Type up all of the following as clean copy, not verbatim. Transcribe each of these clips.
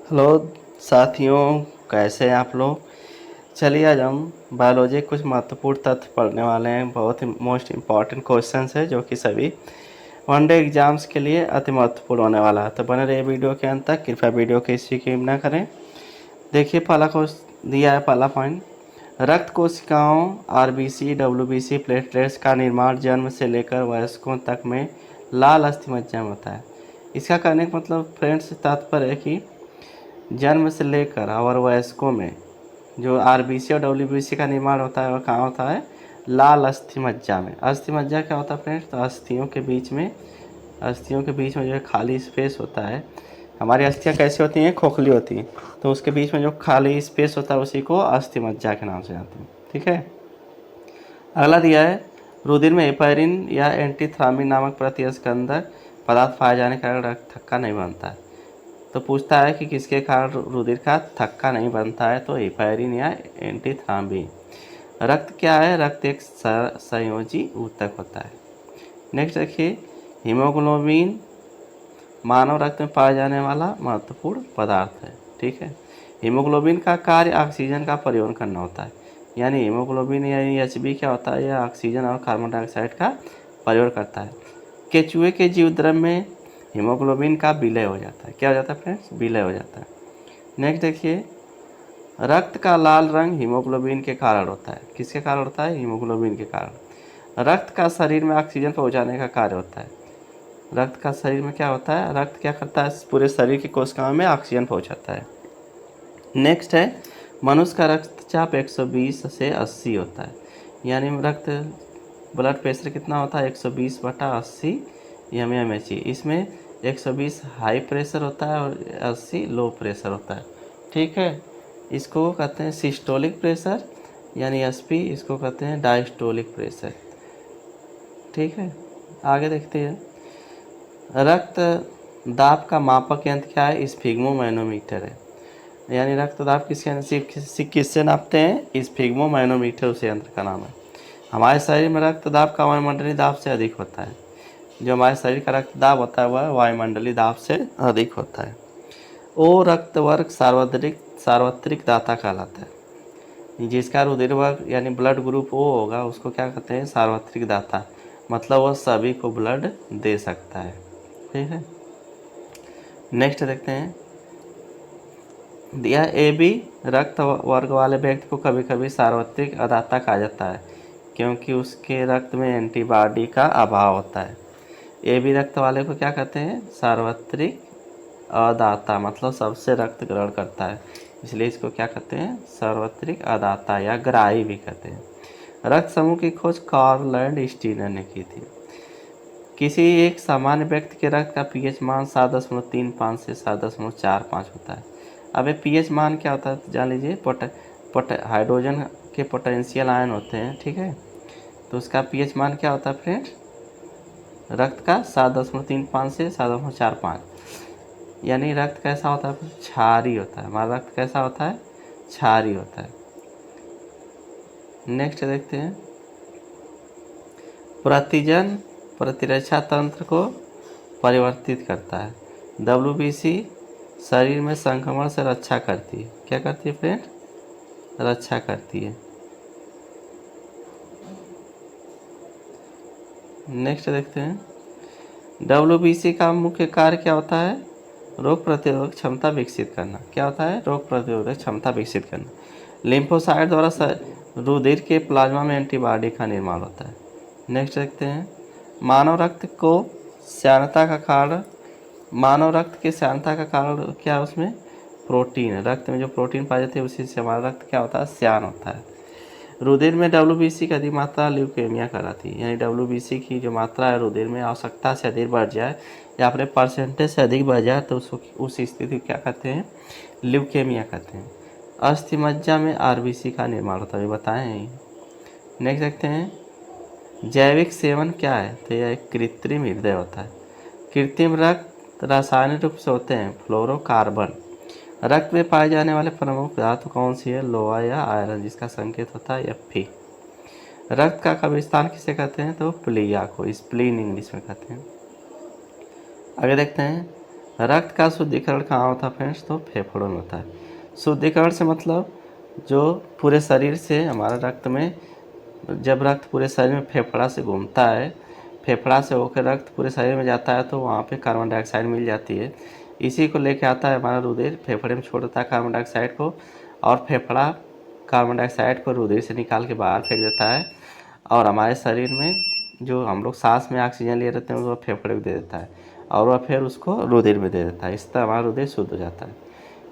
Hello साथियों, कैसे हैं आप लोग। चलिए आज हम बायोलॉजी के कुछ महत्वपूर्ण तथ्य पढ़ने वाले हैं। बहुत ही मोस्ट इम्पॉर्टेंट क्वेश्चंस है जो कि सभी वनडे एग्जाम्स के लिए अति महत्वपूर्ण होने वाला है। तो बने रहिए वीडियो के अंत तक। कृपया वीडियो को स्किप ना करें। देखिए पहला क्वेश्चन दिया है, पहला पॉइंट, रक्त कोशिकाओं आरबीसी डब्ल्यूबीसी प्लेटलेट्स का निर्माण जन्म से लेकर वयस्कों तक में लाल अस्थिमज्जा में होता है। इसका कहने का मतलब फ्रेंड्स तात्पर्य है कि जन्म से लेकर और वयस्कों में जो आरबीसी और डब्ल्यूबीसी का निर्माण होता है वह कहाँ होता है, लाल अस्थि मज्जा में। अस्थि मज्जा क्या होता है फ्रेंड्स, तो अस्थियों के बीच में जो है खाली स्पेस होता है। हमारी अस्थियाँ कैसी होती हैं, खोखली होती हैं, तो उसके बीच में जो खाली स्पेस होता है उसी को अस्थि मज्जा के नाम से जानते हैं। ठीक है। अगला दिया है, रुधिर में हेपारिन या एंटीथ्रामिन नामक प्रतिस्कंदक पदार्थ पाए जाने के कारण रक्त थक्का नहीं बनता है। तो पूछता है कि किसके कारण रुधिर का थक्का नहीं बनता है, तो हेपारिन या एंटीथ्राम्बिन। रक्त क्या है, रक्त एक संयोजी ऊतक होता है। नेक्स्ट देखिए, हीमोग्लोबिन मानव रक्त में पाया जाने वाला महत्वपूर्ण पदार्थ है। ठीक है। हीमोग्लोबिन का कार्य ऑक्सीजन का परिवहन करना होता है। यानी हीमोग्लोबिन यानी एचबी क्या होता है, यह ऑक्सीजन और कार्बन डाइऑक्साइड का परिवहन करता है। केचुए के जीवद्रव्य में हीमोग्लोबिन का विलय हो जाता है। क्या हो जाता है फ्रेंड्स, विलय हो जाता है। नेक्स्ट देखिए, रक्त का लाल रंग हीमोग्लोबिन के कारण होता है। किसके कारण होता है, हीमोग्लोबिन के कारण। रक्त का शरीर में ऑक्सीजन पहुंचाने का कार्य होता है। रक्त का शरीर में क्या होता है, रक्त क्या करता है, पूरे शरीर की कोशिकाओं में ऑक्सीजन पहुंचाता है। नेक्स्ट है, मनुष्य का रक्तचाप 120 से 80 होता है। यानी ब्लड प्रेशर कितना होता है, 120/80 mmHg। इसमें 120 हाई प्रेशर होता है और 80 लो प्रेशर होता है। ठीक है। इसको कहते हैं सिस्टोलिक प्रेशर यानी एसपी, इसको कहते हैं डायस्टोलिक प्रेशर। ठीक है। आगे देखते हैं, रक्त दाब का मापक यंत्र क्या है, स्फिग्मोमैनोमीटर है। यानी रक्त दाब किससे नापते हैं, स्फिग्मोमैनोमीटर उस यंत्र का नाम है। हमारे शरीर में रक्त दाब का वायुमंडलीय दाब से अधिक होता है। जो हमारे शरीर का रक्त दाब होता है वह वायुमंडलीय दाब से अधिक होता है। ओ रक्त वर्ग सार्वत्रिक दाता कहलाता है। जिसका रुधिर वर्ग यानी ब्लड ग्रुप ओ होगा उसको क्या कहते हैं, सार्वत्रिक दाता। मतलब वह सभी को ब्लड दे सकता है। ठीक है। नेक्स्ट देखते हैं, दिया ए बी रक्त वर्ग वाले व्यक्ति को कभी कभी सार्वत्रिक अदाता कहा जाता है क्योंकि उसके रक्त में एंटीबॉडी का अभाव होता है। ए बी रक्त वाले को क्या कहते हैं, सार्वत्रिक अदाता, मतलब सबसे रक्त ग्रहण करता है, इसलिए इसको क्या कहते हैं, सार्वत्रिक अदाता या ग्राही भी कहते हैं। रक्त समूह की खोज कार्ल लैंड स्टीनर ने की थी। किसी एक सामान्य व्यक्ति के रक्त का पीएच मान 7.35 से 7.45 होता है। अब ये पीएच मान क्या होता है तो जान लीजिए, हाइड्रोजन के पोटेंशियल आयन होते हैं। ठीक है। तो उसका पीएच मान क्या होता है फ्रेंड्स, रक्त का 7.35 से 7.45। यानी रक्त कैसा होता है, क्षारीय होता है। हमारा रक्त कैसा होता है, क्षारीय होता है। नेक्स्ट देखते हैं, प्रतिजन प्रतिरक्षा तंत्र को परिवर्तित करता है। डब्ल्यूबीसी शरीर में संक्रमण से रक्षा करती है। क्या करती है फ्रेंड, रक्षा करती है। नेक्स्ट देखते हैं, डब्ल्यूबीसी का मुख्य कार्य क्या होता है, रोग प्रतिरोधक क्षमता विकसित करना। क्या होता है, रोग प्रतिरोधक क्षमता विकसित करना। लिम्फोसाइट द्वारा रुधिर के प्लाज्मा में एंटीबॉडी का निर्माण होता है। नेक्स्ट देखते हैं, मानव रक्त के श्यानता का कारण क्या है, उसमें प्रोटीन है। रक्त में जो प्रोटीन पाए जाते हैं उसी से हमारा रक्त क्या होता है, श्यान होता है। रुधिर में डब्ल्यूबीसी की अधिक मात्रा ल्यूकेमिया कहलाती है। यानी डब्ल्यूबीसी की जो मात्रा है रुधिर में आवश्यकता से अधिक बढ़ जाए या अपने परसेंटेज से अधिक बढ़ जाए तो उसको उस स्थिति क्या कहते हैं, ल्यूकेमिया कहते हैं। अस्थि मज्जा में आरबीसी का निर्माण होता है, ये बताएं ही। नेक्स्ट देखते हैं, जैविक सेवन क्या है, तो यह एक कृत्रिम हृदय होता है। कृत्रिम रक्त रासायनिक रूप से होते हैं फ्लोरोकार्बन। रक्त में पाए जाने वाले प्रमुख धातु कौन सी है, लोहा या आयरन, जिसका संकेत होता है Fe। रक्त का कब्रिस्तान किसे कहते हैं, तो प्लिया को, स्प्लीन इंग्लिश में कहते हैं। आगे देखते हैं, रक्त का शुद्धिकरण कहाँ होता है फ्रेंड्स? तो फेफड़ों में होता है। शुद्धिकरण से मतलब जो पूरे शरीर से हमारा रक्त में, जब रक्त पूरे शरीर में फेफड़ा से घूमता है, फेफड़ा से होकर रक्त पूरे शरीर में जाता है तो वहाँ पे कार्बन डाइऑक्साइड मिल जाती है। इसी को लेके आता है हमारा रुधिर, फेफड़े में छोड़ देता है कार्बन डाइऑक्साइड को, और फेफड़ा कार्बन डाइऑक्साइड को रुधिर से निकाल के बाहर फेंक देता है, और हमारे शरीर में जो हम लोग सांस में ऑक्सीजन लिए रहते हैं वो फेफड़े को दे देता है, और वह फिर उसको रुधिर में दे देता है। इस तरह हमारा रुधिर शुद्ध हो जाता है।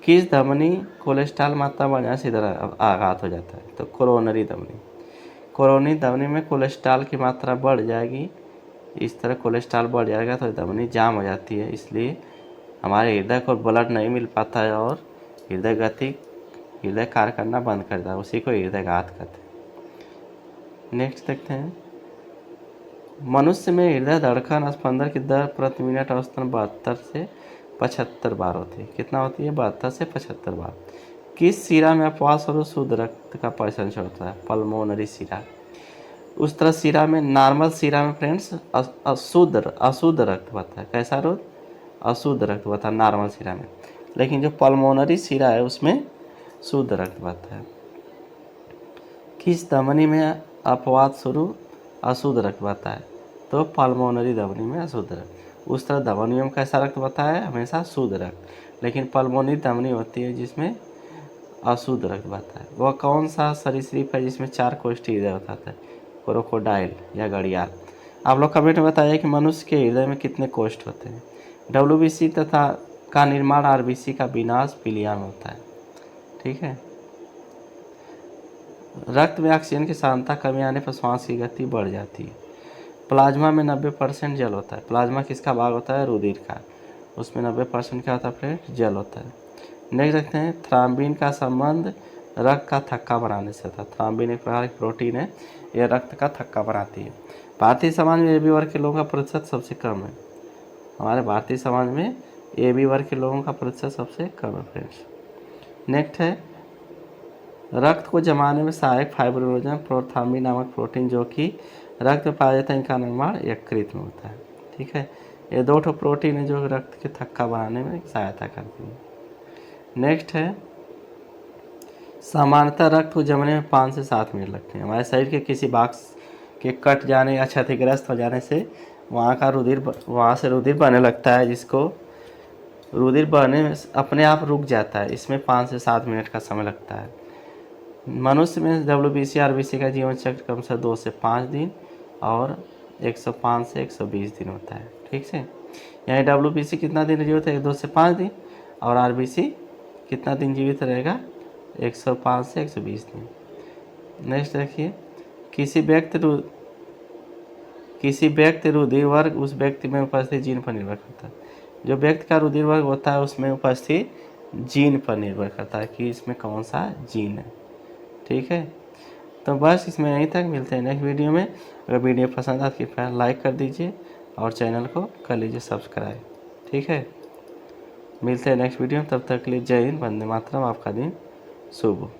किस धमनी कोलेस्ट्रॉल मात्रा बढ़ जाने से इधर आघात हो जाता है? तो कोरोनरी धमनी। कोरोनरी धमनी में कोलेस्ट्रॉल की मात्रा बढ़ जाएगी, इस तरह कोलेस्ट्रॉल बढ़ जाएगा तो धमनी जाम हो जाती है, इसलिए हमारे हृदय को ब्लड नहीं मिल पाता है और हृदय कार्य करना बंद कर देता है, उसी को हृदयघात कहते हैं। नेक्स्ट देखते हैं, मनुष्य में हृदय धड़कन स्पंदन की दर प्रति मिनट औसतन 72 से 75 बार होती है। कितना होती है? 72 से 75 बार। किस शिरा में अपवास और शुद्ध रक्त का परिसंचरण होता है? पल्मोनरी शिरा। उस तरह शिरा में, नॉर्मल शिरा में फ्रेंड्स अशुद्ध रक्त बहता है। कैसा रोध? अशुद्ध रक्त बहता है नॉर्मल शिरा में, लेकिन जो पल्मोनरी शिरा है उसमें शुद्ध रक्त बहता है। किस धमनी में अपवाद स्वरूप अशुद्ध रक्त बहता है? तो पल्मोनरी धमनी में अशुद्ध रक्त। उस तरह धमनियों में कैसा रक्त बहता है? हमेशा शुद्ध रक्त, लेकिन पल्मोनरी धमनी होती है जिसमें अशुद्ध रक्त बहता है। वह कौन सा सरीसृप है जिसमें 4 कोष्ठी हृदय होता है? क्रोकोडाइल या घड़ियाल। आप लोग कमेंट में बताइए कि मनुष्य के हृदय में कितने कोष्ठ होते हैं? WBC तथा का निर्माण RBC का विनाश पीलिया में होता है। ठीक है। रक्त में ऑक्सीजन की सांद्रता कमी आने पर श्वास की गति बढ़ जाती है। प्लाज्मा में 90% जल होता है। प्लाज्मा किसका भाग होता है? रुधिर का। उसमें 90% क्या होता है फ्रेंड्स? जल होता है। नेक्स्ट देखते हैं, थ्राम्बिन का संबंध रक्त का थक्का बनाने से होता है। थ्राम्बिन एक प्रकार की प्रोटीन है, यह रक्त का थक्का बनाती है। भारतीय समाज में AB वर्ग के लोगों का प्रतिशत सबसे कम है। हमारे भारतीय समाज में AB वर्ग के लोगों का प्रतिशत सबसे कम है फ्रेंड्स। नेक्स्ट है, रक्त को जमाने में सहायक फाइब्रिनोजन प्रोथाम्बिन नामक प्रोटीन जो कि रक्त में पाया जाता है, इनका निर्माण यकृत में होता है। ठीक है। ये 2 प्रोटीन है जो रक्त के थक्का बनाने में सहायता करती है। नेक्स्ट है, सामान्यतः रक्त को जमने में 5 से 7 मिनट लगते हैं। हमारे शरीर के किसी भाग के कट जाने या क्षतिग्रस्त हो जाने से वहाँ से रुधिर बहने लगता है, जिसको रुधिर बहने में अपने आप रुक जाता है। इसमें 5 से 7 मिनट का समय लगता है। मनुष्य में WBC RBC का जीवन चक्र कम से 2 से 5 दिन और 105 से 120 दिन होता है। ठीक है। यानी WBC कितना दिन जीवित है? 2 से 5 दिन, और RBC कितना दिन जीवित रहेगा? 105 से 120 दिन। नेक्स्ट देखिए, किसी व्यक्ति रुधिर वर्ग उस व्यक्ति में उपस्थित जीन पर निर्भर करता है। जो व्यक्ति का रुधिर वर्ग होता है उसमें उपस्थित जीन पर निर्भर करता है कि इसमें कौन सा जीन है। ठीक है। तो बस इसमें यहीं तक, मिलते हैं नेक्स्ट वीडियो में। अगर वीडियो पसंद आए तो कृपया लाइक कर दीजिए और चैनल को कर लीजिए सब्सक्राइब। ठीक है। मिलते हैं नेक्स्ट वीडियो में, तब तक के लिए जय हिंद, वंदे मातरम। आपका दिन शुभ हो।